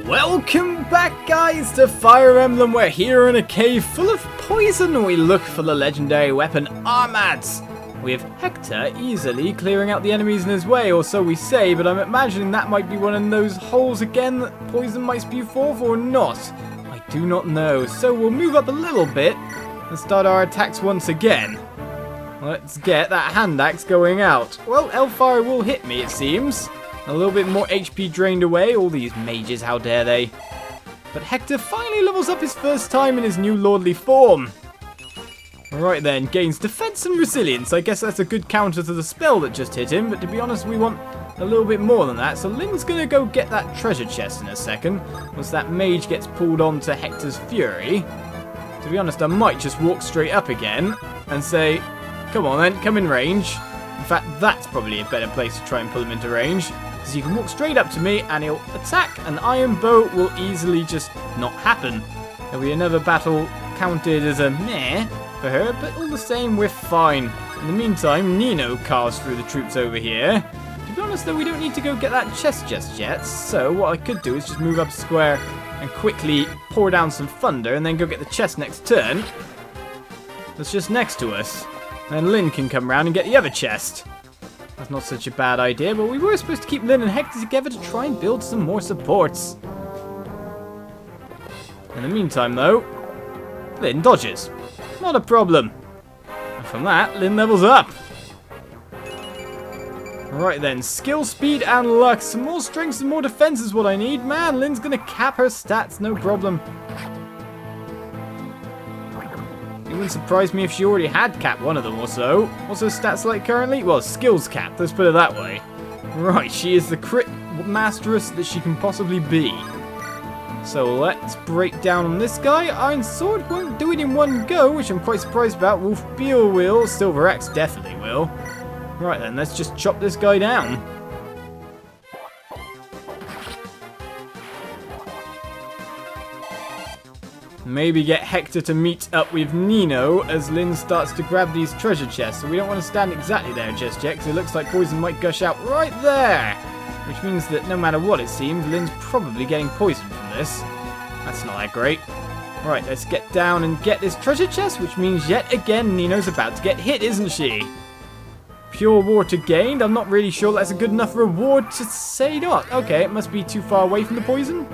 Welcome back, guys, to Fire Emblem. We're here in a cave full of poison. We look for the legendary weapon Armads. We have Hector easily clearing out the enemies in his way, or so we say, but I'm imagining that might be one of those holes again that poison might spew forth, or not. I do not know, so we'll move up a little bit and start our attacks once again. Let's get that hand axe going out. Well, Hellfire will hit me, it seems. A little bit more HP drained away. All these mages, how dare they. But Hector finally levels up his first time in his new lordly form. Alright then, gains defense and resilience. I guess that's a good counter to the spell that just hit him, but to be honest, we want a little bit more than that. So Lyn's going to go get that treasure chest in a second, once that mage gets pulled on to Hector's fury. To be honest, I might just walk straight up again and say, come on then, come in range. In fact, that's probably a better place to try and pull him into range. Because he can walk straight up to me and he'll attack. An iron bow will easily just not happen. There'll be another battle counted as a meh for her, but all the same, we're fine. In the meantime, Nino carves through the troops over here. To be honest though, we don't need to go get that chest just yet. So what I could do is just move up a square and quickly pour down some thunder and then go get the chest next turn. That's just next to us. And Lyn can come round and get the other chest. That's not such a bad idea, but we were supposed to keep Lyn and Hector together to try and build some more supports. In the meantime, though, Lyn dodges. Not a problem. And from that, Lyn levels up. Alright then, skill, speed, and luck. Some more strength, some more defense is what I need. Man, Lyn's going to cap her stats, no problem. It wouldn't surprise me if she already had capped one of them or so. What's her stats like currently? Well, skills capped, let's put it that way. Right, she is the crit masteress that she can possibly be. So let's break down on this guy. Iron Sword won't do it in one go, which I'm quite surprised about. Wolf Beal will. Silver Axe definitely will. Right then, let's just chop this guy down. Maybe get Hector to meet up with Nino as Lyn starts to grab these treasure chests. So we don't want to stand exactly there just yet, because it looks like poison might gush out right there. Which means that no matter what it seems, Lyn's probably getting poisoned from this. That's not that great. Right, let's get down and get this treasure chest, which means yet again Nino's about to get hit, isn't she? Pure water gained. I'm not really sure that's a good enough reward to say not. Okay, it must be too far away from the poison.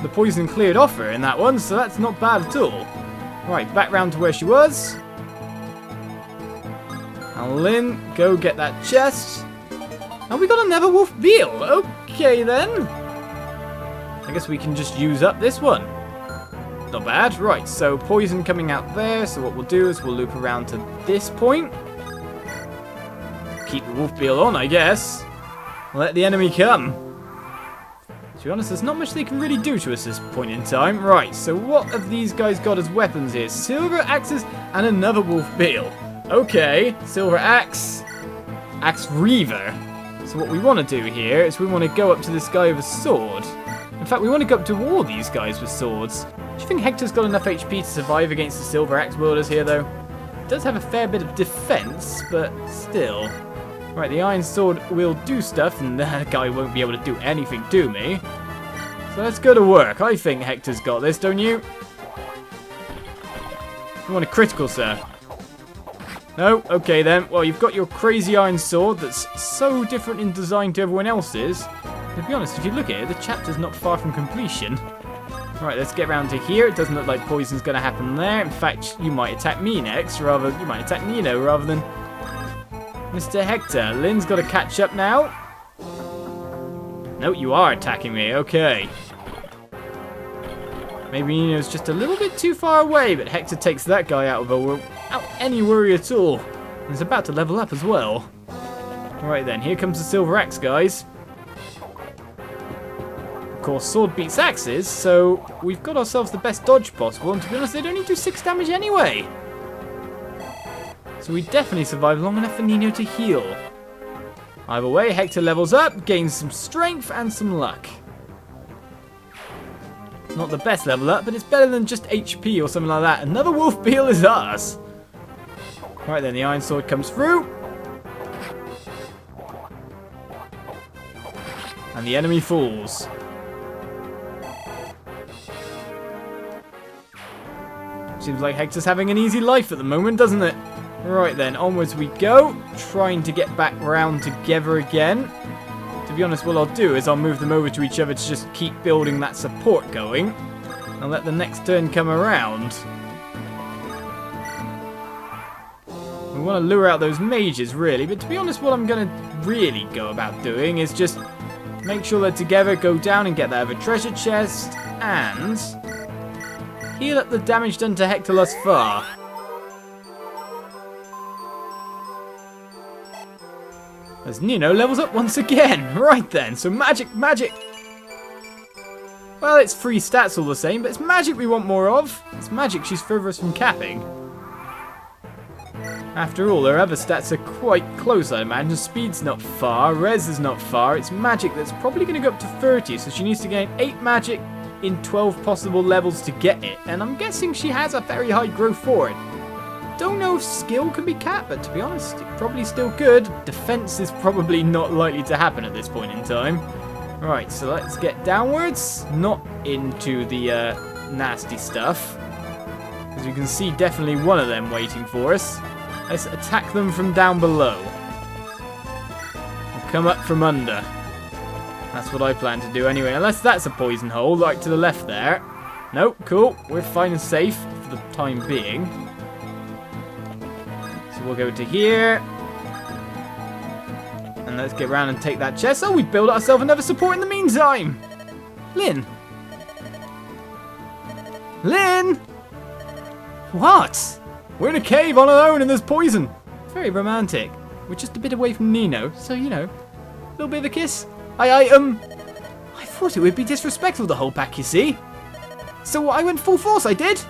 The poison cleared off her in that one, so that's not bad at all. Right, back round to where she was. And Lyn, go get that chest. And we got another Wolf Beal. Okay then. I guess we can just use up this one. Not bad. Right, so poison coming out there. So what we'll do is we'll loop around to this point. Keep the Wolf Beal on, I guess. Let the enemy come. To be honest, there's not much they can really do to us at this point in time. Right, so what have these guys got as weapons here? Silver axes and another Wolf Beal. Okay, silver axe. Axe Reaver. So what we want to do here is we want to go up to this guy with a sword. In fact, we want to go up to all these guys with swords. Do you think Hector's got enough HP to survive against the silver axe wielders here, though? It does have a fair bit of defense, but still. Right, the iron sword will do stuff, and that guy won't be able to do anything to me. So let's go to work. I think Hector's got this, don't you? You want a critical, sir? No? Okay then. Well, you've got your crazy iron sword that's so different in design to everyone else's. To be honest, if you look at it, the chapter's not far from completion. Right, let's get round to here. It doesn't look like poison's going to happen there. In fact, you might attack me next, you might attack Nino rather than Mr. Hector. Lyn's got to catch up now. No, you are attacking me. Okay. Maybe Nino's just a little bit too far away, but Hector takes that guy out without any worry at all. And he's about to level up as well. Alright then, here comes the silver axe, guys. Of course, sword beats axes, so we've got ourselves the best dodge possible, and to be honest, they'd only do 6 damage anyway. So we definitely survived long enough for Nino to heal. Either way, Hector levels up, gains some strength and some luck. Not the best level up, but it's better than just HP or something like that. Another Wolf Beal is ours. Right then, the iron sword comes through. And the enemy falls. Seems like Hector's having an easy life at the moment, doesn't it? Right then, onwards we go. Trying to get back round together again. To be honest, what I'll do is I'll move them over to each other to just keep building that support going. And let the next turn come around. We want to lure out those mages, really. But to be honest, what I'm going to really go about doing is just make sure they're together, go down and get that other treasure chest, and heal up the damage done to Hector thus far. As Nino levels up once again. Right then, so magic, magic. Well, it's free stats all the same, but it's magic we want more of. It's magic she's furthest from capping. After all, her other stats are quite close, I imagine. Speed's not far, res is not far. It's magic that's probably going to go up to 30, so she needs to gain 8 magic in 12 possible levels to get it. And I'm guessing she has a very high growth for it. Don't know if skill can be capped, but to be honest, it probably still could. Defense is probably not likely to happen at this point in time. Right, so let's get downwards, not into the nasty stuff. As you can see, definitely one of them waiting for us. Let's attack them from down below. We'll come up from under. That's what I plan to do anyway, unless that's a poison hole, like to the left there. Nope, cool, we're fine and safe for the time being. So we'll go to here. And let's get around and take that chest. Oh, we built ourselves another support in the meantime. Lyn. Lyn! What? We're in a cave on our own and there's poison. Very romantic. We're just a bit away from Nino, so you know, a little bit of a kiss. I thought it would be disrespectful to hold back, you see. So I went full force, I did.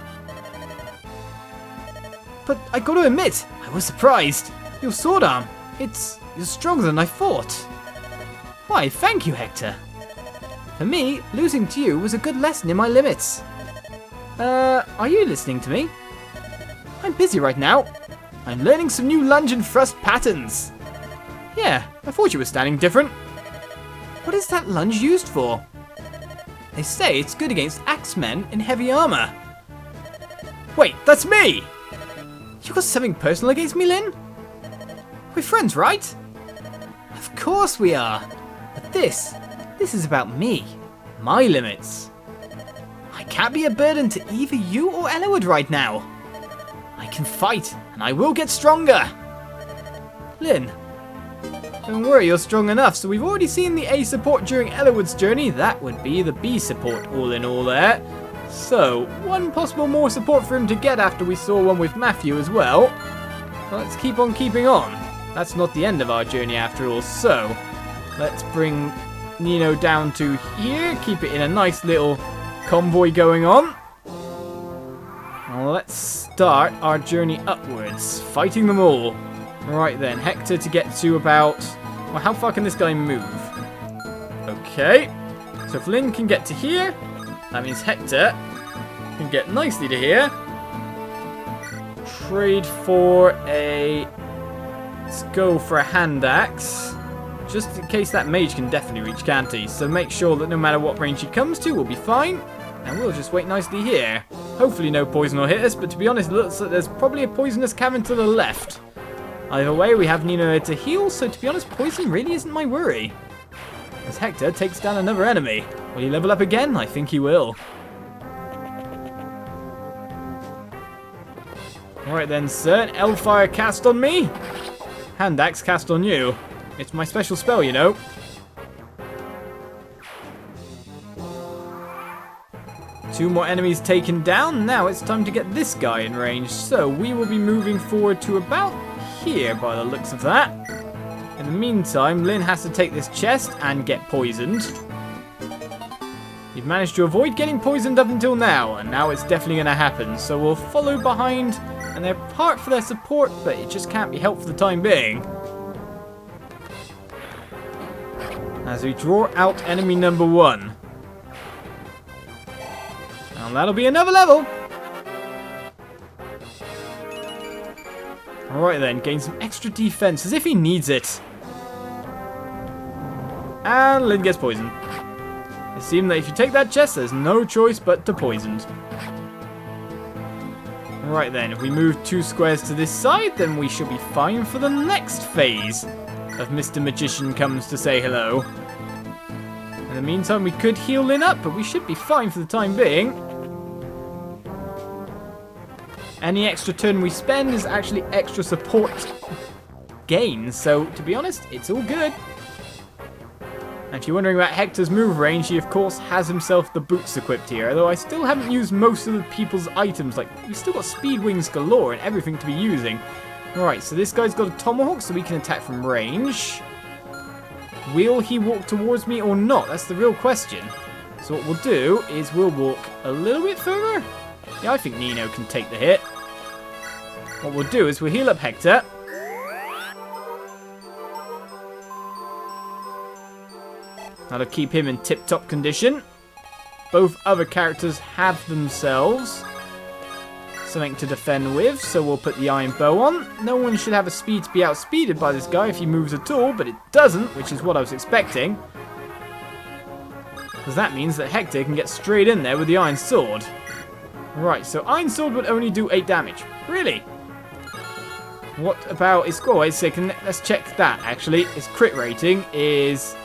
But I got to admit, I was surprised. Your sword arm, you're stronger than I thought. Why, thank you, Hector. For me, losing to you was a good lesson in my limits. Are you listening to me? I'm busy right now. I'm learning some new lunge and thrust patterns. Yeah, I thought you were standing different. What is that lunge used for? They say it's good against axemen in heavy armor. Wait, that's me! You got something personal against me, Lyn? We're friends, right? Of course we are. But this is about me. My limits. I can't be a burden to either you or Eliwood right now. I can fight, and I will get stronger. Lyn, don't worry, you're strong enough. So we've already seen the A support during Eliwood's journey. That would be the B support all in all there. So, one possible more support for him to get after we saw one with Matthew as well. Let's keep on keeping on. That's not the end of our journey after all, so let's bring Nino down to here. Keep it in a nice little convoy going on. Well, let's start our journey upwards, fighting them all. Right then, Hector to get to about... Well, how far can this guy move? Okay, so if Lyn can get to here, that means Hector can get nicely to here. Trade for a... Let's go for a hand axe. Just in case that mage can definitely reach, can't he? So make sure that no matter what range he comes to, we'll be fine. And we'll just wait nicely here. Hopefully no poison will hit us, but to be honest, it looks like there's probably a poisonous cavern to the left. Either way, we have Nino here to heal, so to be honest, poison really isn't my worry. As Hector takes down another enemy. Will he level up again? I think he will. Alright then, sir. Elfire cast on me. Hand axe cast on you. It's my special spell, you know. Two more enemies taken down. Now it's time to get this guy in range. So we will be moving forward to about here by the looks of that. In the meantime, Lyn has to take this chest and get poisoned. You've managed to avoid getting poisoned up until now, and now it's definitely going to happen. So we'll follow behind, and they're part for their support, but it just can't be helped for the time being. As we draw out enemy number 1. And that'll be another level. Alright then, gain some extra defense as if he needs it. And Lyn gets poisoned. It seems that if you take that chest, there's no choice but to poisoned. Right then, if we move 2 squares to this side, then we should be fine for the next phase of Mr. Magician comes to say hello. In the meantime, we could heal Lyn up, but we should be fine for the time being. Any extra turn we spend is actually extra support gain, so to be honest, it's all good. And if you're wondering about Hector's move range, he of course has himself the boots equipped here, although I still haven't used most of the people's items. Like, we've still got speed wings galore and everything to be using. Right, so this guy's got a tomahawk, so we can attack from range. Will he walk towards me or not? That's the real question. So what we'll do is we'll walk a little bit further. Yeah, I think Nino can take the hit. What we'll do is we'll heal up Hector. That'll keep him in tip-top condition. Both other characters have themselves something to defend with, so we'll put the iron bow on. No one should have a speed to be outspeeded by this guy if he moves at all, but it doesn't, which is what I was expecting. Because that means that Hector can get straight in there with the iron sword. Right, so iron sword would only do 8 damage. Really? What about his... Oh, wait a second. Let's check that, actually. His crit rating is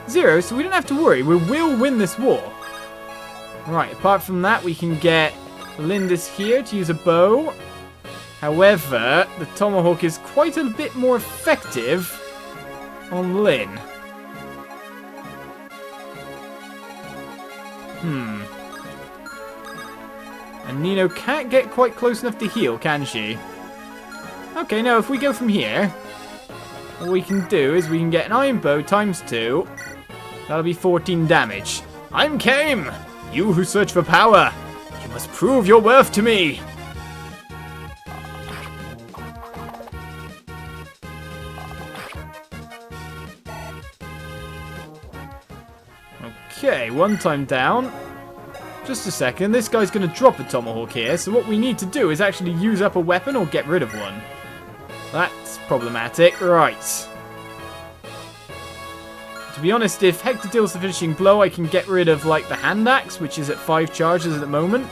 0, so we don't have to worry. We will win this war. Right, apart from that, we can get Lindis here to use a bow. However, the tomahawk is quite a bit more effective on Lyn. And Nino can't get quite close enough to heal, can she? Okay, no, if we go from here, what we can do is we can get an iron bow times 2. That'll be 14 damage. I'm Kame! You who search for power! You must prove your worth to me! Okay, 1 time down. Just a second, this guy's going to drop a tomahawk here, so what we need to do is actually use up a weapon or get rid of one. That's problematic. Right. To be honest, if Hector deals the finishing blow, I can get rid of, like, the hand axe, which is at 5 charges at the moment.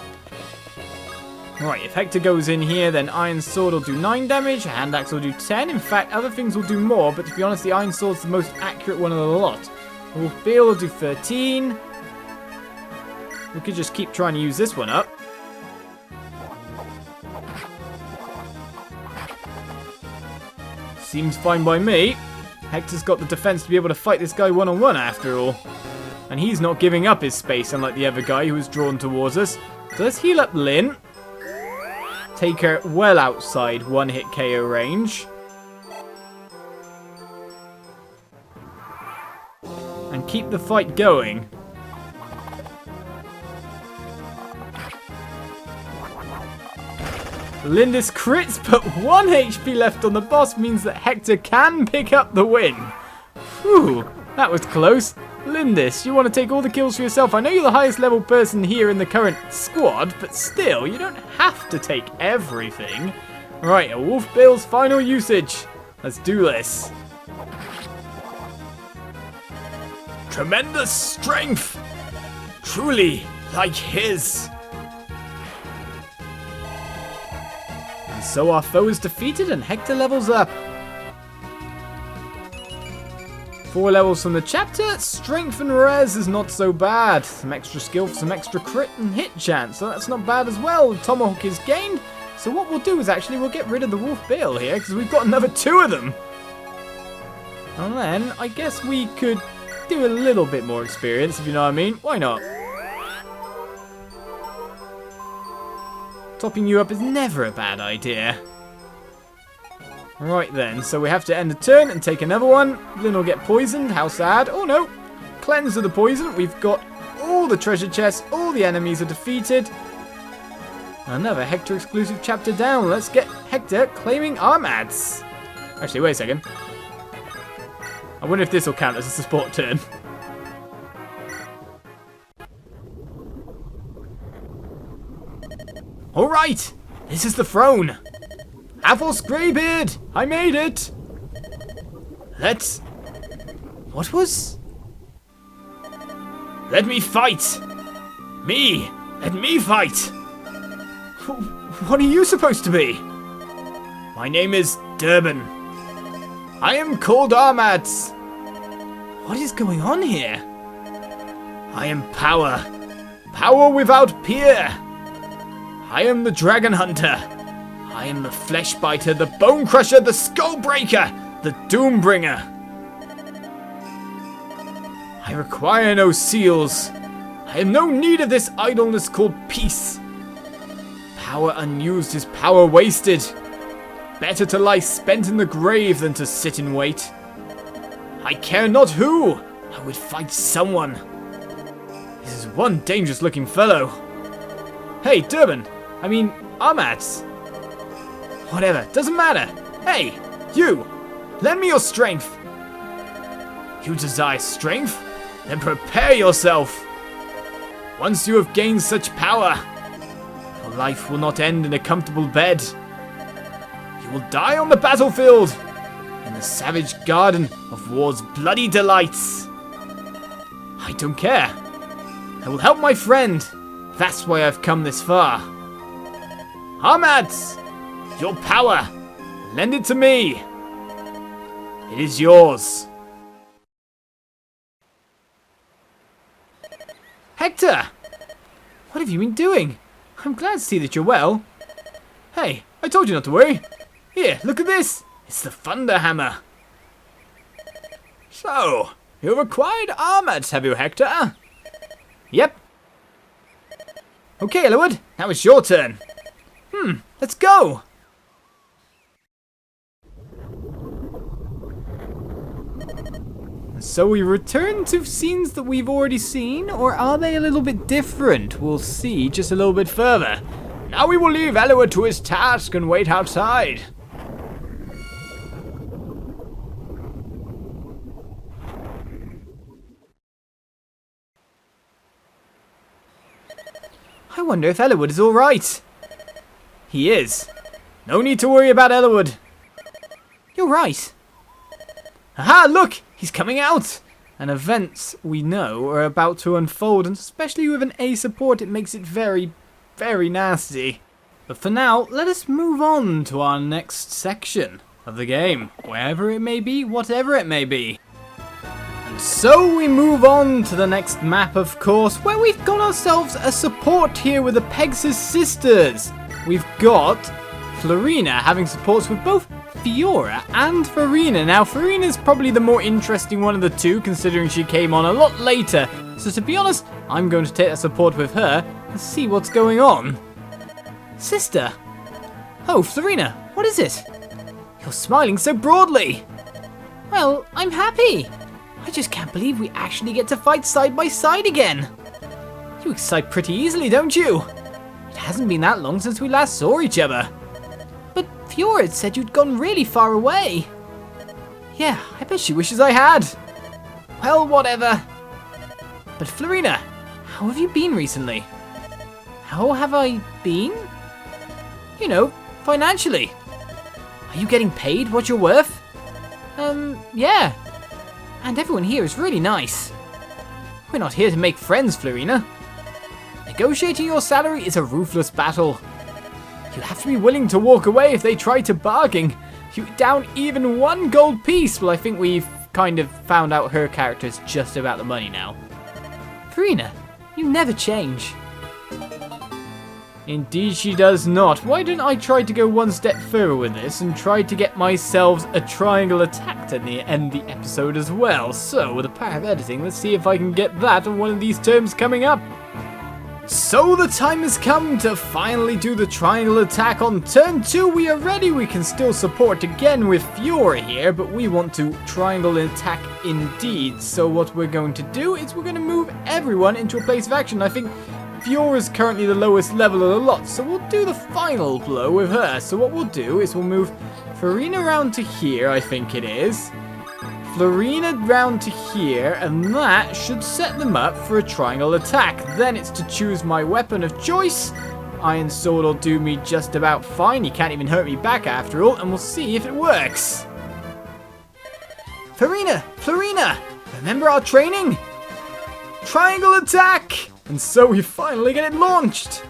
Right, if Hector goes in here, then Iron Sword will do 9 damage, Hand Axe will do 10. In fact, other things will do more, but to be honest, the Iron Sword's the most accurate one of the lot. Wolf Beal will do 13. We could just keep trying to use this one up. Seems fine by me. Hector's got the defense to be able to fight this guy one-on-one after all. And he's not giving up his space, unlike the other guy who was drawn towards us. So let's heal up Lyn. Take her well outside 1-hit KO range. And keep the fight going. Lindis crits, but 1 HP left on the boss means that Hector can pick up the win. Whew, that was close. Lindis, you want to take all the kills for yourself. I know you're the highest level person here in the current squad, but still, you don't have to take everything. Right, a Wolf Bill's final usage. Let's do this. Tremendous strength! Truly like his. And so our foe is defeated and Hector levels up. 4 levels from the chapter. Strength and res is not so bad. Some extra skill for some extra crit and hit chance, so that's not bad as well. The tomahawk is gained. So what we'll do is actually we'll get rid of the Wolf Bill here, because we've got another 2 of them. And then I guess we could do a little bit more experience, if you know what I mean. Why not? Topping you up is never a bad idea. Right then, so we have to end the turn and take another one. Lyn will get poisoned, how sad. Oh no, cleanse of the poison. We've got all the treasure chests, all the enemies are defeated. Another Hector exclusive chapter down. Let's get Hector claiming Armads. Actually, wait a second. I wonder if this will count as a support turn. Alright, this is the throne. Avos Greybeard, I made it. Let's... What was? Let me fight. Let me fight. What are you supposed to be? My name is Durban. I am called Armads. What is going on here? I am power. Power without peer. I am the Dragon Hunter. I am the Flesh Biter, the Bone Crusher, the Skull Breaker, the Doombringer. I require no seals. I have no need of this idleness called peace. Power unused is power wasted. Better to lie spent in the grave than to sit in wait. I care not who. I would fight someone. This is one dangerous looking fellow. Hey, Durban. I mean, Armads. Whatever, doesn't matter. Hey, you. Lend me your strength. You desire strength? Then prepare yourself. Once you have gained such power, your life will not end in a comfortable bed. You will die on the battlefield, in the savage garden of war's bloody delights. I don't care. I will help my friend. That's why I've come this far. Armads, your power. Lend it to me. It is yours. Hector! What have you been doing? I'm glad to see that you're well. Hey, I told you not to worry. Here, look at this. It's the Thunder Hammer. So, you've acquired Armads, have you, Hector? Yep. Okay, Elwood, now it's your turn. Let's go. So we return to scenes that we've already seen, or are they a little bit different? We'll see just a little bit further. Now we will leave Elwood to his task and wait outside. I wonder if Elwood is alright. He is. No need to worry about Elwood. You're right. Aha, look! He's coming out! And events, we know, are about to unfold, and especially with an A support, it makes it very, very nasty. But for now, let us move on to our next section of the game. Wherever it may be, whatever it may be. And so we move on to the next map, of course, where we've got ourselves a support here with the Pegasus sisters. We've got Florina having supports with both Fiora and Farina. Now, Farina's probably the more interesting one of the two, considering she came on a lot later. So to be honest, I'm going to take that support with her and see what's going on. Sister! Oh, Florina, what is it? You're smiling so broadly. Well, I'm happy. I just can't believe we actually get to fight side by side again. You excite pretty easily, don't you? It hasn't been that long since we last saw each other. But Fiora had said you'd gone really far away. Yeah, I bet she wishes I had. Well, whatever. But Florina, how have you been recently? How have I been? You know, financially. Are you getting paid what you're worth? Yeah. And everyone here is really nice. We're not here to make friends, Florina. Negotiating your salary is a ruthless battle. You have to be willing to walk away if they try to bargain. You down even one gold piece. Well, I think we've kind of found out her character is just about the money now. Farina, you never change. Indeed she does not. Why didn't I try to go one step further with this and try to get myself a triangle attack to end the episode as well? So, with the power of editing, let's see if I can get that on one of these terms coming up. So the time has come to finally do the triangle attack on turn 2. We are ready. We can still support again with Fiora here, but we want to triangle attack indeed. So what we're going to do is we're going to move everyone into a place of action. I think Fiora is currently the lowest level of the lot, so we'll do the final blow with her. So what we'll do is we'll move Farina around to here, I think it is. Florina round to here, and that should set them up for a triangle attack. Then it's to choose my weapon of choice. Iron Sword will do me just about fine. He can't even hurt me back after all, and we'll see if it works. Florina! Remember our training? Triangle attack! And so we finally get it launched.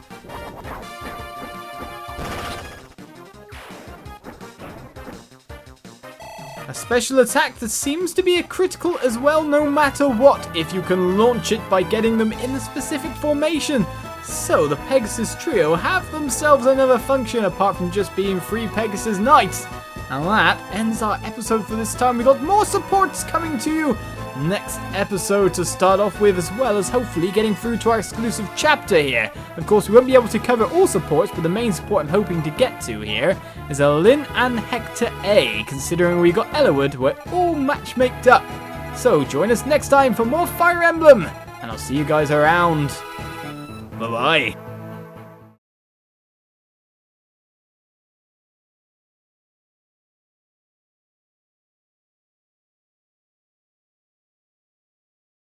A special attack that seems to be a critical as well no matter what, if you can launch it by getting them in a specific formation. So the Pegasus trio have themselves another function apart from just being 3 Pegasus Knights. And that ends our episode for this time. We got more supports coming to you next episode to start off with, as well as hopefully getting through to our exclusive chapter here. Of course, we won't be able to cover all supports, but the main support I'm hoping to get to here is a Lyn and Hector A, considering we got Eliwood, we're all match-maked up. So join us next time for more Fire Emblem, and I'll see you guys around. Bye-bye.